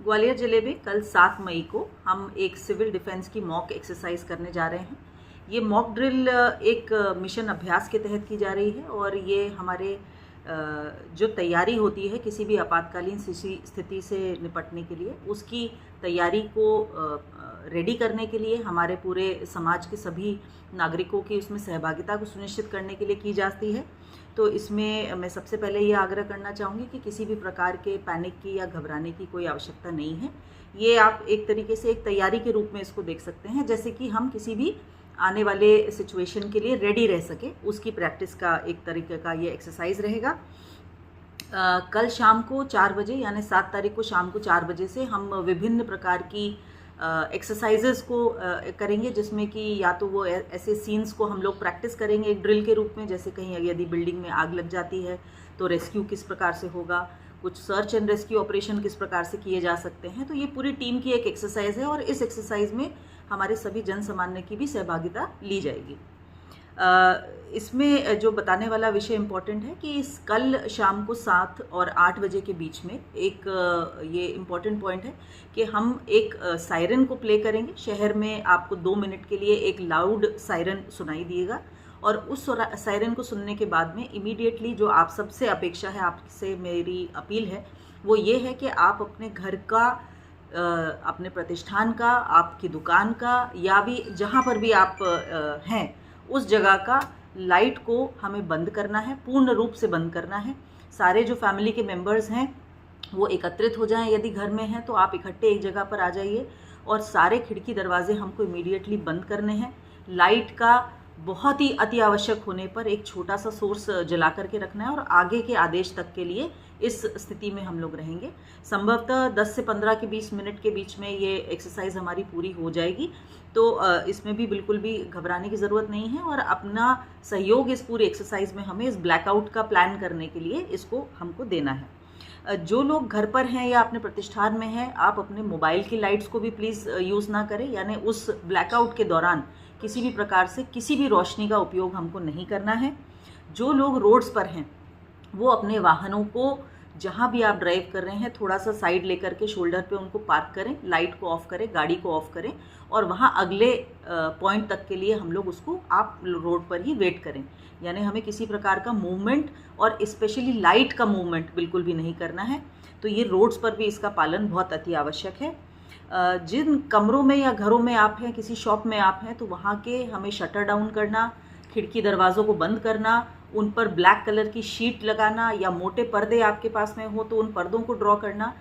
ग्वालियर जिले में कल 7 मई को हम एक सिविल डिफेंस की मॉक एक्सरसाइज करने जा रहे हैं। ये मॉक ड्रिल एक मिशन अभ्यास के तहत की जा रही है और ये हमारे जो तैयारी होती है किसी भी आपातकालीन स्थिति से निपटने के लिए, उसकी तैयारी को रेडी करने के लिए हमारे पूरे समाज के सभी नागरिकों की उसमें सहभागिता को सुनिश्चित करने के लिए की जाती है। तो इसमें मैं सबसे पहले ये आग्रह करना चाहूँगी कि किसी भी प्रकार के पैनिक की या घबराने की कोई आवश्यकता नहीं है। ये आप एक तरीके से एक तैयारी के रूप में इसको देख सकते हैं, जैसे कि हम किसी भी आने वाले सिचुएशन के लिए रेडी रह सके, उसकी प्रैक्टिस का एक तरीके का ये एक्सरसाइज रहेगा। कल शाम को 4 बजे यानी 7 तारीख को शाम को 4 बजे से हम विभिन्न प्रकार की एक्सरसाइजेस को करेंगे, जिसमें कि या तो वो ऐसे सीन्स को हम लोग प्रैक्टिस करेंगे एक ड्रिल के रूप में, जैसे कहीं यदि बिल्डिंग में आग लग जाती है तो रेस्क्यू किस प्रकार से होगा, कुछ सर्च एंड रेस्क्यू ऑपरेशन किस प्रकार से किए जा सकते हैं। तो ये पूरी टीम की एक एक्सरसाइज है और इस एक्सरसाइज में हमारे सभी जन सामान्य की भी सहभागिता ली जाएगी। इसमें जो बताने वाला विषय इम्पॉर्टेंट है कि इस कल शाम को 7 और 8 बजे के बीच में एक ये इम्पॉर्टेंट पॉइंट है कि हम एक सायरन को प्ले करेंगे। शहर में आपको 2 मिनट के लिए एक लाउड सायरन सुनाई दिएगा और उस सायरन को सुनने के बाद में इमीडिएटली जो आप सबसे अपेक्षा है, आपसे मेरी अपील है, वो ये है कि आप अपने घर का, अपने प्रतिष्ठान का, आपकी दुकान का या भी जहाँ पर भी आप हैं उस जगह का लाइट को हमें बंद करना है, पूर्ण रूप से बंद करना है। सारे जो फैमिली के मेंबर्स हैं वो एकत्रित हो जाएं, यदि घर में हैं तो आप इकट्ठे एक जगह पर आ जाइए और सारे खिड़की दरवाजे हमको इमीडिएटली बंद करने हैं। लाइट का बहुत ही अति आवश्यक होने पर एक छोटा सा सोर्स जला करके रखना है और आगे के आदेश तक के लिए इस स्थिति में हम लोग रहेंगे। संभवतः 10 से 15 के 20 मिनट के बीच में ये एक्सरसाइज हमारी पूरी हो जाएगी। तो इसमें भी बिल्कुल भी घबराने की ज़रूरत नहीं है और अपना सहयोग इस पूरी एक्सरसाइज में हमें इस ब्लैकआउट का प्लान करने के लिए इसको हमको देना है। जो लोग घर पर हैं या अपने प्रतिष्ठान में हैं, आप अपने मोबाइल की लाइट्स को भी प्लीज़ यूज़ ना करें, यानी उस ब्लैकआउट के दौरान किसी भी प्रकार से किसी भी रोशनी का उपयोग हमको नहीं करना है। जो लोग रोड्स पर हैं वो अपने वाहनों को, जहाँ भी आप ड्राइव कर रहे हैं, थोड़ा सा साइड लेकर के शोल्डर पे उनको पार्क करें, लाइट को ऑफ करें, गाड़ी को ऑफ करें और वहाँ अगले पॉइंट तक के लिए हम लोग उसको, आप रोड पर ही वेट करें। यानी हमें किसी प्रकार का मूवमेंट और स्पेशली लाइट का मूवमेंट बिल्कुल भी नहीं करना है। तो ये रोड्स पर भी इसका पालन बहुत अति आवश्यक है। जिन कमरों में या घरों में आप हैं, किसी शॉप में आप हैं, तो वहाँ के हमें शटर डाउन करना, खिड़की दरवाज़ों को बंद करना, उन पर ब्लैक कलर की शीट लगाना या मोटे पर्दे आपके पास में हो तो उन पर्दों को ड्रॉ करना,